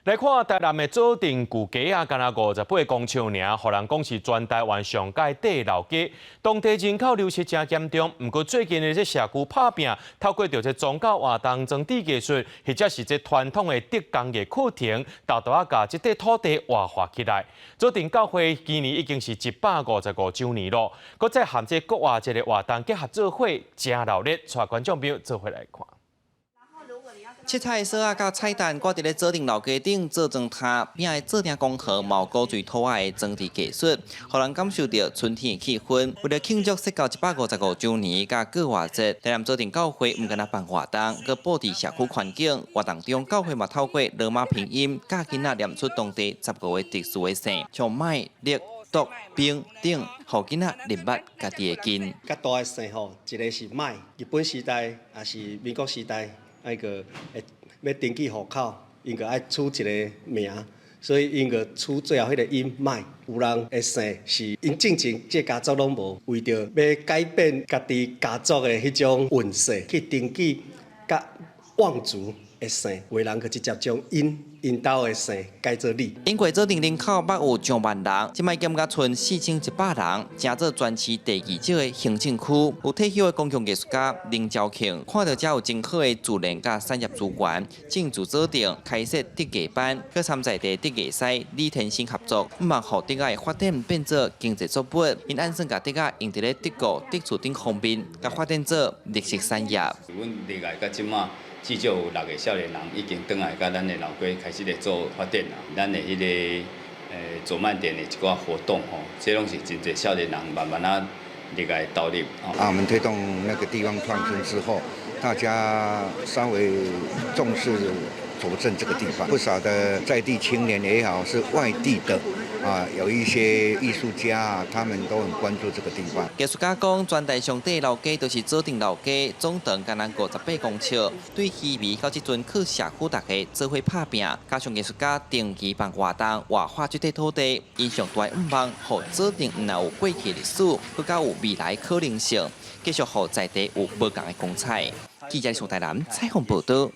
来看台南的左镇旧街啊，敢若58公尺尔，互人讲是全台湾上界底老街。当地人口流失真严重，不过最近的这社区拍拼，透过着这宗教活动、装置艺术，或者是这传统的德工艺课程，大大啊把这块土地活化起来。左镇教会今年已经是155周年咯，搁再含这国外一个活动结合做伙，真热烈，带观众朋友做伙来看。七彩色啊，甲菜单挂伫咧左镇老街顶做装塔，边个做定工课，毛古锥土瓦的装置艺术，互人感受到春天的气氛。为了庆祝设到155周年，甲过活节，台南左镇教会唔敢若办活动，佮布置社区环境。活动中，教会嘛透过罗马拼音，教囡仔念出当地15个特殊的姓，像麦、栗、毒、冰等，互囡仔认捌家己的根。较大的姓吼，一个是麦，日本时代也是民国时代。那个要登记户口，应该爱取一个名，所以应该取最后迄个音麦。有人的姓是因进前这家族拢无，为着要改变家己家族的迄种运势，去登记甲望族的姓，为人去直接将因兜的姓改做李。因过左镇人口约有上万人，即摆减甲剩4100人，成做全市第2少的行政区。有退休的公共艺术家林兆庆，看到遮有真好的自然甲产业资源，进驻左镇开设德艺班，佮参在地德艺赛李天星合作，毋望互德艺的发展变做经济作物，因按算甲德艺用伫咧德国德厝顶方面，甲发展做绿色产业。阮德艺甲即马。至少有6个少年人已经转来，甲咱的老街开始来做发展啦。咱的迄个左慢点的一寡活动吼，这拢是真侪少年人慢慢啊入来投入。我们推动那个地方创生之后，大家稍微重视左镇这个地方，不少的在地青年也好，是外地的。有一些艺术家啊，他们都很关注这个地方。艺术家讲，全台上底老街都是左镇老街，总长敢若58公尺。对稀微到即阵，靠社区大家做伙拍拼，加上艺术家定期办活动，活化这块土地，因上大愿望，互左镇唔有过去历史，更加有未来可能性，继续互在地有无共的光彩。记者从台南采访报道。